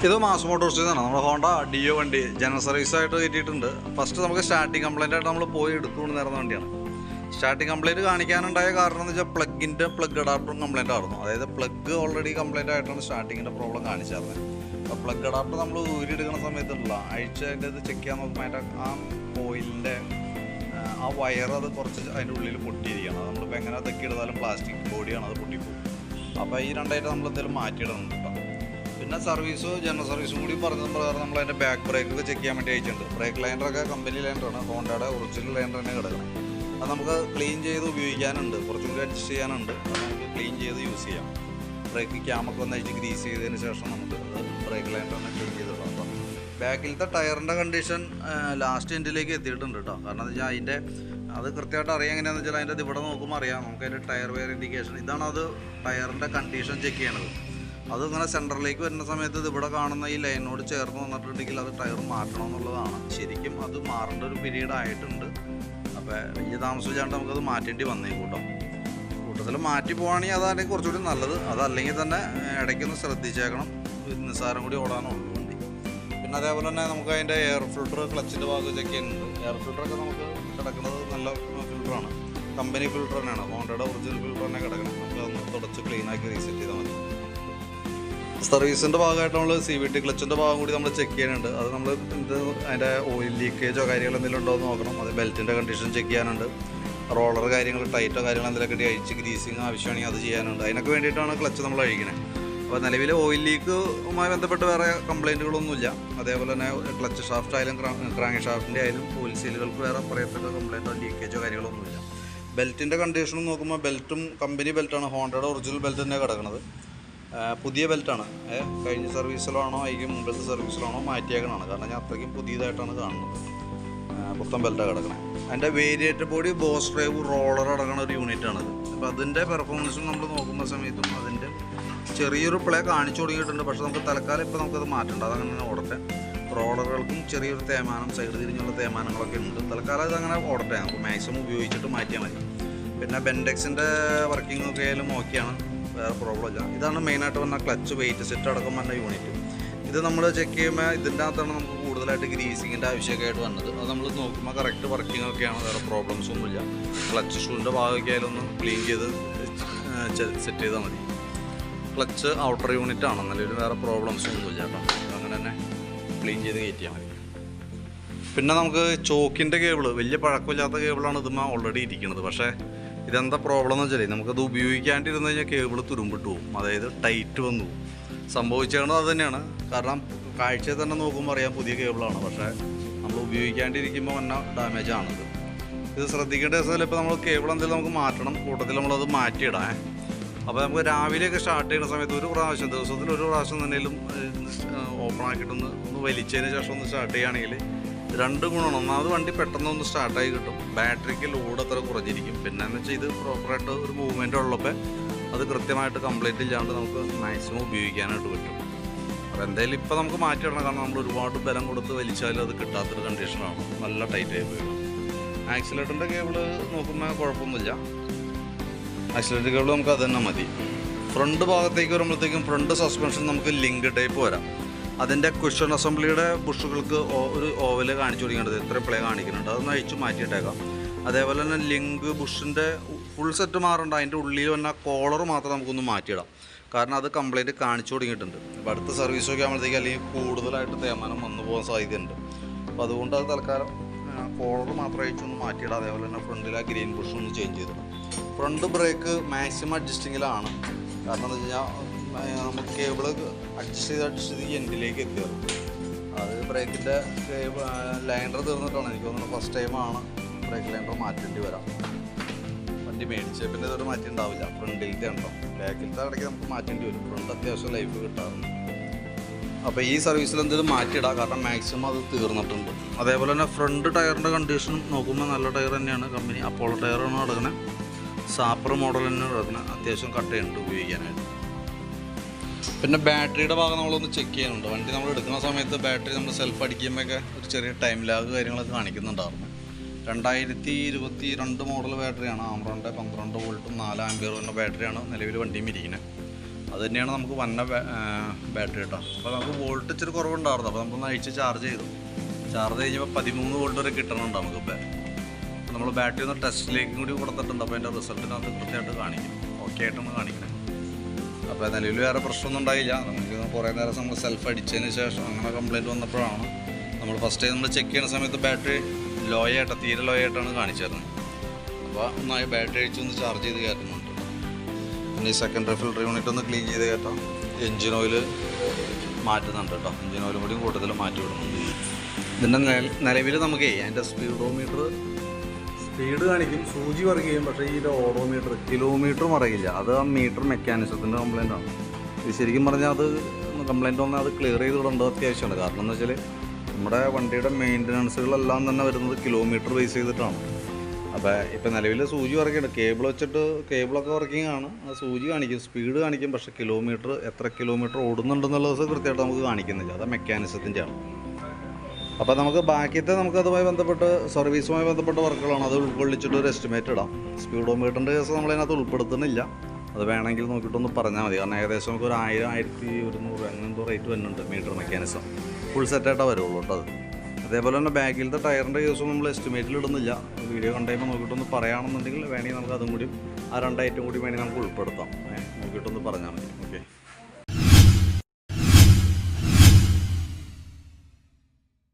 ഇത് മാസ് മോട്ടോഴ്സിൽ നിന്നാണ് നമ്മുടെ ഹോണ്ട ഡിയോ വണ്ടി ജനറൽ സർവീസായിട്ട് കയറ്റിയിട്ടുണ്ട്. ഫസ്റ്റ് നമുക്ക് സ്റ്റാർട്ടിങ് കംപ്ലൈൻ്റ് ആയിട്ട് നമ്മൾ പോയി എടുത്തുകൊണ്ട് നേർന്ന വണ്ടിയാണ്. സ്റ്റാർട്ടിങ് കംപ്ലൈൻറ്റ് കാണിക്കാനുണ്ടായ കാരണം എന്ന് വെച്ചാൽ പ്ലഗ് അഡാപ്റ്ററും കംപ്ലൈൻ്റ് ആയിരുന്നു. അതായത് പ്ലഗ് ഓൾറെഡി കംപ്ലൈൻ്റ് ആയിട്ടാണ് സ്റ്റാർട്ടിങ്ങിൻ്റെ പ്രോബ്ലം കാണിച്ചായിരുന്നത്. അപ്പോൾ പ്ലഗ് അഡാപ്റ്റർ നമ്മൾ ഊരിയെടുക്കുന്ന സമയത്തുള്ള അഴിച്ച് അതിൻ്റെ ഇത് ചെക്ക് ചെയ്യാൻ നോക്കുമ്പോൾ അതിൻ്റെ ആ കോയിലിൻ്റെ ആ വയർ അത് കുറച്ച് അതിൻ്റെ ഉള്ളിൽ പൊട്ടിയിരിക്കുകയാണ്. അത് നമ്മളിപ്പോൾ എങ്ങനെ തെക്കിയിടുന്നാലും പ്ലാസ്റ്റിക് ബോഡിയാണ്, അത് പൊട്ടിപ്പോകും. അപ്പോൾ ഈ രണ്ടായിട്ട് നമ്മൾ എന്തെങ്കിലും മാറ്റിയിടുന്നുണ്ട് കേട്ടോ. പിന്നെ ജനറൽ സർവീസും കൂടി പറഞ്ഞ പ്രകാരം നമ്മൾ അതിൻ്റെ ബാക്ക് ബ്രേക്കൊക്കെ ചെക്ക് ചെയ്യാൻ വേണ്ടി അയച്ചിട്ടുണ്ട്. ബ്രേക്ക് ലൈനറൊക്കെ കമ്പനി ലൈനറാണ്, ഹോണ്ടയുടെ ഒറിജിനൽ ലൈനർ തന്നെ കിടക്കണം. അത് നമുക്ക് ക്ലീൻ ചെയ്ത് ഉപയോഗിക്കാനുണ്ട്, കുറച്ചും കൂടി അഡ്ജസ്റ്റ് ചെയ്യാനുണ്ട്. അത് നമുക്ക് ക്ലീൻ ചെയ്ത് യൂസ് ചെയ്യാം. ബ്രേക്ക് ക്യാമൊക്കെ ഒന്ന് അഴിച്ച് ഗ്രീസ് ചെയ്തതിന് ശേഷം നമുക്ക് ബ്രേക്ക് ലൈനർ തന്നെ ക്ലീൻ ചെയ്തിടാം. അപ്പോൾ ബാക്കിലത്തെ ടയറിൻ്റെ കണ്ടീഷൻ ലാസ്റ്റ് എൻഡിലേക്ക് എത്തിയിട്ടുണ്ട് കേട്ടോ. കാരണം എന്താ വെച്ചാൽ അതിൻ്റെ അത് കൃത്യമായിട്ട് അറിയാം. എങ്ങനെയാണെന്ന് വെച്ചാൽ അതിൻ്റെ ഇവിടെ നോക്കുമ്പോൾ അറിയാം നമുക്ക് അതിൻ്റെ ടയർ വെയർ ഇൻഡിക്കേഷൻ. ഇതാണ് അത് ടയറിൻ്റെ കണ്ടീഷൻ ചെക്ക് ചെയ്യണത്. അത് ഇങ്ങനെ സെൻറ്ററിലേക്ക് വരുന്ന സമയത്ത് ഇത് ഇവിടെ കാണുന്ന ഈ ലൈനോട് ചേർന്ന് വന്നിട്ടുണ്ടെങ്കിൽ അത് ടയർ മാറ്റണം എന്നുള്ളതാണ്. ശരിക്കും അത് മാറേണ്ട ഒരു പീരീഡ് ആയിട്ടുണ്ട്. അപ്പോൾ വലിയ താമസിച്ചാണ്ട് നമുക്കത് മാറ്റേണ്ടി വന്നേക്കും കേട്ടോ. കൂട്ടത്തിൽ മാറ്റി പോവുകയാണെങ്കിൽ അതാണെങ്കിൽ കുറച്ചുകൂടി നല്ലത്. അതല്ലെങ്കിൽ തന്നെ ഇടയ്ക്കൊന്ന് ശ്രദ്ധിച്ചേക്കണം. നിസ്സാരം കൂടി ഓടാനുള്ളൂ വണ്ടി. പിന്നെ അതേപോലെ തന്നെ നമുക്ക് അതിൻ്റെ എയർ ഫിൽട്ടർ ക്ലച്ചിൻ്റെ ഭാഗം ചെക്ക് ചെയ്യുന്നുണ്ട്. എയർ ഫിൽട്ടറൊക്കെ നമുക്ക് കിടക്കുന്നത് നല്ല ഫിൽട്ടറാണ്, കമ്പനി ഫിൽട്ടർ തന്നെയാണ്, ഹോണ്ടയുടെ ഒറിജിനൽ ഫിൽട്ടർ തന്നെ കിടക്കണം. നമുക്ക് അതൊന്ന് തുടച്ച് ക്ലീനാക്കി റീസെറ്റ് ചെയ്താൽ മതി. സർവീസിൻ്റെ ഭാഗമായിട്ട് നമ്മൾ CVT ക്ലച്ചിൻ്റെ ഭാഗം കൂടി നമ്മൾ ചെക്ക് ചെയ്യാനുണ്ട്. അത് നമ്മൾ അതിൻ്റെ ഓയിൽ ലീക്കേജോ കാര്യങ്ങളോ എന്തെങ്കിലും ഉണ്ടോ എന്ന് നോക്കണം. അത് ബെൽറ്റിൻ്റെ കണ്ടീഷൻ ചെക്ക് ചെയ്യാനുണ്ട്. റോളർ കാര്യങ്ങൾ ടൈറ്റോ കാര്യങ്ങൾ എന്തെങ്കിലും കിട്ടി അഴിച്ച് ഗ്രീസിങ് ആവശ്യമാണെങ്കിൽ അത് ചെയ്യാനുണ്ട്. അതിനൊക്കെ വേണ്ടിയിട്ടാണ് ക്ലച്ച് നമ്മൾ അഴിക്കുന്നത്. അപ്പോൾ നിലവിൽ ഓയിൽ ലീക്കുമായി ബന്ധപ്പെട്ട് വേറെ കംപ്ലയിൻറ്റുകളൊന്നുമില്ല. അതേപോലെ തന്നെ ക്ലച്ച് ഷാഫ്റ്റ് ആയാലും ക്രാങ്ക് ഷാഫ്റ്റിൻ്റെ ആയാലും ഓയിൽ സീലുകൾക്ക് വേറെ പറയപ്പെട്ട കംപ്ലയിൻറ്റോ ലീക്കേജോ കാര്യങ്ങളൊന്നുമില്ല. ബെൽറ്റിൻ്റെ കണ്ടീഷനും നോക്കുമ്പോൾ ബെൽറ്റും കമ്പനി ബെൽറ്റാണ്, ഹോണ്ടയുടെ ഒറിജിനൽ ബെൽറ്റ് തന്നെ കിടക്കുന്നത്. പുതിയ ബെൽറ്റാണ്. കഴിഞ്ഞ സർവീസിലാണോ അതിന് മുമ്പത്തെ സർവീസിലാണോ മാറ്റിയേക്കണതാണ്. കാരണം ഞാൻ അത്രയ്ക്കും പുതിയതായിട്ടാണ് കാണുന്നത്. പുത്തൻ ബെൽറ്റാണ് കിടക്കണത്. അതിൻ്റെ variator body boss drive roller അടങ്ങുന്ന ഒരു യൂണിറ്റാണത്. അപ്പോൾ അതിൻ്റെ പെർഫോമൻസും നമ്മൾ നോക്കുന്ന സമയത്തും അതിൻ്റെ ചെറിയൊരു പ്ലേ കാണിച്ചു തുടങ്ങിയിട്ടുണ്ട്. പക്ഷേ നമുക്ക് തൽക്കാലം ഇപ്പോൾ നമുക്കത് മാറ്റേണ്ട, അതങ്ങനെ തന്നെ ഓടട്ടെ. റോളറുകൾക്കും ചെറിയൊരു തേമാനം, സൈഡ് തിരിഞ്ഞുള്ള തേമാനങ്ങളൊക്കെ ഉണ്ട്. തൽക്കാലം അതങ്ങനെ ഓടട്ടെ, നമുക്ക് മാക്സിമം ഉപയോഗിച്ചിട്ട് മാറ്റിയാൽ മതി. പിന്നെ ബെൻഡെക്സിൻ്റെ വർക്കിംഗ് ആയാലും ഓക്കെയാണ്, വേറെ പ്രോബ്ലം ഇല്ല. ഇതാണ് മെയിനായിട്ട് വന്ന ക്ലച്ച് വെയിറ്റ് സെറ്റ് അടക്കം വന്ന യൂണിറ്റ്. ഇത് നമ്മൾ ചെക്ക് ചെയ്യുമ്പോൾ ഇതിൻ്റെ അകത്താണ് നമുക്ക് കൂടുതലായിട്ട് ഗ്രീസിങ്ങിൻ്റെ ആവശ്യമൊക്കെ ആയിട്ട് വന്നത്. അത് നമ്മൾ നോക്കുമ്പോൾ കറക്റ്റ് വർക്കിംഗ് ഒക്കെയാണ്, വേറെ പ്രോബ്ലംസ് ഒന്നുമില്ല. ക്ലച്ച് ഷൂവിൻ്റെ ഭാഗമൊക്കെ ആയാലും ഒന്ന് ക്ലീൻ ചെയ്ത് സെറ്റ് ചെയ്താൽ മതി. ക്ലച്ച് ഔട്ടർ യൂണിറ്റ് ആണ്, നല്ലൊരു വേറെ പ്രോബ്ലംസ് ഒന്നുമില്ല കേട്ടോ. അങ്ങനെ തന്നെ ക്ലീൻ ചെയ്ത് കയറ്റിയാൽ മതി. പിന്നെ നമുക്ക് ചോക്കിൻ്റെ കേബിള് വലിയ പഴക്കമില്ലാത്ത കേബിളാണ് ഇതുമ്മ ഓൾറെഡി ഇരിക്കുന്നത്. പക്ഷേ ഇതെന്താ പ്രോബ്ലം എന്ന് വെച്ചാൽ നമുക്കത് ഉപയോഗിക്കാണ്ടിരുന്ന് കഴിഞ്ഞാൽ കേബിൾ തുരുമ്പിട്ട് പോകും, അതായത് ടൈറ്റ് വന്നു പോകും. സംഭവിച്ചത് അത് തന്നെയാണ്. കാരണം കാഴ്ചയിൽ തന്നെ നോക്കുമ്പോൾ അറിയാം പുതിയ കേബിളാണ്. പക്ഷേ നമ്മൾ ഉപയോഗിക്കാണ്ടിരിക്കുമ്പോൾ വന്ന ഡാമേജ് ആണിത്. ഇത് ശ്രദ്ധിക്കേണ്ട ദിവസത്തിൽ ഇപ്പോൾ നമ്മൾ കേബിൾ എന്തെങ്കിലും നമുക്ക് മാറ്റണം, കൂട്ടത്തിൽ നമ്മളത് മാറ്റിയിടാം. അപ്പോൾ നമുക്ക് രാവിലെയൊക്കെ സ്റ്റാർട്ട് ചെയ്യുന്ന സമയത്ത് ഒരു പ്രാവശ്യം, ദിവസത്തിൽ ഒരു പ്രാവശ്യം തന്നെയും ഓപ്പൺ ആക്കിയിട്ടൊന്ന് വലിച്ചതിന് ശേഷം ഒന്ന് സ്റ്റാർട്ട് ചെയ്യുകയാണെങ്കിൽ രണ്ട് ഗുണമാണ്. ഒന്നാമത് വണ്ടി പെട്ടെന്നൊന്ന് സ്റ്റാർട്ടായി കിട്ടും, ബാറ്ററിക്ക് ലോഡ് അത്ര കുറഞ്ഞിരിക്കും. പിന്നെ എന്ന് വെച്ചാൽ ഇത് പ്രോപ്പറായിട്ട് ഒരു മൂവ്മെൻ്റ് ഉള്ളപ്പോൾ അത് കൃത്യമായിട്ട് കംപ്ലീറ്റ് ഇല്ലാണ്ട് നമുക്ക് മാക്സിമം ഉപയോഗിക്കാനായിട്ട് പറ്റും. അപ്പോൾ എന്തായാലും ഇപ്പോൾ നമുക്ക് മാറ്റിയിടണം, കാരണം നമ്മൾ ഒരുപാട് ബലം കൊടുത്ത് വലിച്ചാലും അത് കിട്ടാത്തൊരു കണ്ടീഷനാണ്, നല്ല ടൈറ്റ് ആയി പോയി. ആക്സിലേറ്ററിൻ്റെ കേബിള് നോക്കുമ്പോൾ കുഴപ്പമൊന്നുമില്ല. ആക്സിലേറ്റർ കേബിൾ നമുക്ക് അത് തന്നെ മതി. ഫ്രണ്ട് ഭാഗത്തേക്ക് വരുമ്പോഴത്തേക്കും ഫ്രണ്ട് സസ്പെൻഷൻ നമുക്ക് ലിങ്ക് ടൈപ്പ് വരാം. അതിൻ്റെ കുഷൻ അസംബ്ലിയുടെ ബുഷുകൾക്ക് ഒരു ഓവല് കാണിച്ചു തുടങ്ങിയിട്ടുണ്ട്, ഇത്ര പ്ലേ കാണിക്കുന്നുണ്ട്, അതൊന്ന് അഴിച്ച് മാറ്റിയിട്ടേക്കാം. അതേപോലെ തന്നെ ലിങ്ക് ബുഷിൻ്റെ ഫുൾ സെറ്റ് മാറേണ്ട, അതിൻ്റെ ഉള്ളിൽ വന്ന കോളർ മാത്രം നമുക്കൊന്ന് മാറ്റിയിടാം. കാരണം അത് കംപ്ലൈൻറ്റ് കാണിച്ചു തുടങ്ങിയിട്ടുണ്ട്. അപ്പോൾ അടുത്ത സർവീസൊക്കെ ആകുമ്പോഴത്തേക്ക് അല്ലെങ്കിൽ കൂടുതലായിട്ട് തേമാനം വന്നു പോകാൻ സാധ്യതയുണ്ട്. അപ്പോൾ അതുകൊണ്ട് അത് തൽക്കാലം കോളർ മാത്രം അഴിച്ചൊന്ന് മാറ്റിയിടാം. അതേപോലെ തന്നെ ഫ്രണ്ടിലെ ഗ്രീൻ ബുഷ് ഒന്ന് ചേഞ്ച് ചെയ്തിടാം. ഫ്രണ്ട് ബ്രേക്ക് മാക്സിമം അഡ്ജസ്റ്റിങ്ങിലാണ്. കാരണം എന്താ വെച്ച് കഴിഞ്ഞാൽ നമുക്ക് കേബിള് അഡ്ജസ്റ്റ് ചെയ്ത് എൻഡിലേക്ക് എത്തിയത്. അത് ബ്രേക്കിൻ്റെ ലൈനർ തീർന്നിട്ടാണ് എനിക്ക് തോന്നുന്നത് ഫസ്റ്റ് ടൈമാണ് ബ്രേക്ക് ലൈനർ മാറ്റേണ്ടി വരാം. വണ്ടി മേടിച്ച് പിന്നെ ഇതൊരു മാറ്റി ഉണ്ടാവില്ല. ഫ്രണ്ടിലത്തെ ഉണ്ടോ, ബാക്കിലത്തെ ഇടയ്ക്ക് നമുക്ക് മാറ്റേണ്ടി വരും. ഫ്രണ്ട് അത്യാവശ്യം ലൈഫ് കിട്ടാറുണ്ട്. അപ്പോൾ ഈ സർവീസിൽ എന്തെങ്കിലും മാറ്റിയിടാം, കാരണം മാക്സിമം അത് തീർന്നിട്ടുണ്ട്. അതേപോലെ തന്നെ ഫ്രണ്ട് ടയറിൻ്റെ കണ്ടീഷനും നോക്കുമ്പോൾ നല്ല ടയർ തന്നെയാണ്, കമ്പനി അപ്പോളോ ടയറാണ് കിടക്കുന്നത്. സാപ്പർ മോഡൽ തന്നെ കിടക്കുന്നത്, അത്യാവശ്യം കട്ടയുണ്ട് ഉപയോഗിക്കാനായിട്ട്. പിന്നെ ബാറ്ററിയുടെ ഭാഗം നമ്മളൊന്ന് ചെക്ക് ചെയ്യുന്നുണ്ട്. വണ്ടി നമ്മൾ എടുക്കുന്ന സമയത്ത് ബാറ്ററി നമ്മൾ സെൽഫ് അടിക്കുമ്പോഴൊക്കെ ഒരു ചെറിയ ടൈം ലാഗ് കാര്യങ്ങളൊക്കെ കാണിക്കുന്നുണ്ടായിരുന്നു. 2022 മോഡൽ ബാറ്ററിയാണ്. ആംറോണിൻ്റെ 12 വോൾട്ടും 4 ആംപിയർ വരുന്ന ബാറ്ററിയാണ് നിലവിൽ വണ്ടിയും ഇരിക്കുന്നത്. അത് തന്നെയാണ് നമുക്ക് വന്ന ബാറ്ററി കേട്ടോ. അപ്പോൾ നമുക്ക് വോൾട്ട് ഇച്ചിരി കുറവുണ്ടായിരുന്നു. അപ്പോൾ നമ്മളൊന്ന് അഴിച്ച് ചാർജ് ചെയ്തു. ചാർജ് കഴിഞ്ഞപ്പോൾ 13 വോൾട്ട് വരെ കിട്ടണുണ്ട് നമുക്കിപ്പോൾ. അപ്പോൾ നമ്മൾ ബാറ്ററി ഒന്ന് ടെസ്റ്റിലേക്കും കൂടി കൊടുത്തിട്ടുണ്ട്. അപ്പോൾ അതിൻ്റെ റിസൾട്ടിനകത്ത് കൃത്യമായിട്ട് കാണിക്കും. ഓക്കെ ആയിട്ടാണ് കാണിക്കുന്നത്. അപ്പോൾ നിലവിൽ വേറെ പ്രശ്നമൊന്നും ഉണ്ടായില്ല. നമുക്ക് കുറേ നേരം നമ്മൾ സെൽഫ് അടിച്ചതിന് ശേഷം അങ്ങനെ കംപ്ലയിൻറ്റ് വന്നപ്പോഴാണ് നമ്മൾ ഫസ്റ്റ് ടൈം നമ്മൾ ചെക്ക് ചെയ്യുന്ന സമയത്ത് ബാറ്ററി ലോ ആയിട്ടാണ്, തീരെ ലോ ആയിട്ടാണ് കാണിച്ചിരുന്നത്. അപ്പോൾ ഒന്നായി ബാറ്ററി അഴിച്ച് ഒന്ന് ചാർജ് ചെയ്ത് കയറ്റുന്നുണ്ട്. പിന്നെ ഈ സെക്കൻഡറി ഫിൽറ്റർ യൂണിറ്റ് ഒന്ന് ക്ലീൻ ചെയ്ത് കയറ്റാം. എൻജിൻ ഓയിൽ മാറ്റുന്നുണ്ട് കേട്ടോ. എൻജിൻ ഓയിലും കൂടി കൂടുതൽ മാറ്റി വിടുന്നുണ്ട്. ഇതിൻ്റെ നിലവിൽ നമുക്ക് അതിൻ്റെ സ്പീഡ് കാണിക്കും, സൂചി വർക്ക് ചെയ്യും. പക്ഷേ ഈ ഓഡോമീറ്റർ കിലോമീറ്ററും അറിയില്ല. അത് ആ മീറ്റർ മെക്കാനിസത്തിൻ്റെ കംപ്ലയിൻ്റ് ആണ്. ഇത് ശരിക്കും പറഞ്ഞാൽ അത് കംപ്ലയിൻ്റ് വന്നാൽ അത് ക്ലിയർ ചെയ്ത് വിടേണ്ടത് അത്യാവശ്യമാണ്. കാരണം എന്ന് വെച്ചാൽ നമ്മുടെ വണ്ടിയുടെ മെയിൻ്റനൻസുകളെല്ലാം തന്നെ വരുന്നത് കിലോമീറ്റർ ബേസ് ചെയ്തിട്ടാണ്. അപ്പോൾ ഇപ്പോൾ നിലവിൽ സൂചി വർക്ക് ചെയ്യുന്നുണ്ട്. കേബിളൊക്കെ വർക്കിംഗ് ആണ്. ആ സൂചി കാണിക്കും, സ്പീഡ് കാണിക്കും. പക്ഷേ എത്ര കിലോമീറ്റർ ഓടുന്നുണ്ടെന്നുള്ളത് കൃത്യമായിട്ട് നമുക്ക് കാണിക്കുന്നില്ല. അത് മെക്കാനിസത്തിൻ്റെ ആണ്. അപ്പോൾ നമുക്ക് ബാക്കിയത്തെ അതുമായി ബന്ധപ്പെട്ട് സർവീസുമായി ബന്ധപ്പെട്ട വർക്കുകളാണ്. അത് ഉൾക്കൊള്ളിച്ചിട്ട് ഒരു എസ്റ്റിമേറ്റ് ഇടാം. സ്പീഡോമീറ്ററിൻ്റെ കേസ് നമ്മളതിനകത്ത് ഉൾപ്പെടുത്തുന്നില്ല. അത് വേണമെങ്കിൽ നോക്കിയിട്ടൊന്ന് പറഞ്ഞാൽ മതി. കാരണം ഏകദേശം നമുക്ക് ഒരു 1000-1100 അങ്ങനെന്തോ റേറ്റ് വരുന്നുണ്ട് മീറ്റർ മെക്കാനിസം. ഫുൾ സെറ്റായിട്ടാണ് വരുള്ളൂ കേട്ടോ. അത് അതേപോലെ തന്നെ ബാഗിലത്തെ ടയറിൻ്റെ കേസും നമ്മൾ എസ്റ്റിമേറ്റിൽ ഇടുന്നില്ല. വീഡിയോ കണ്ടുകഴിയുമ്പോൾ നോക്കിയിട്ടൊന്ന് പറയുകയാണെന്നുണ്ടെങ്കിൽ വേണമെങ്കിൽ നമുക്ക് അതും കൂടി ആ 2 ഐറ്റം കൂടി വേണമെങ്കിൽ നമുക്ക് ഉൾപ്പെടുത്താം. നോക്കിയിട്ടൊന്ന് പറഞ്ഞാൽ മതി. ഓക്കെ.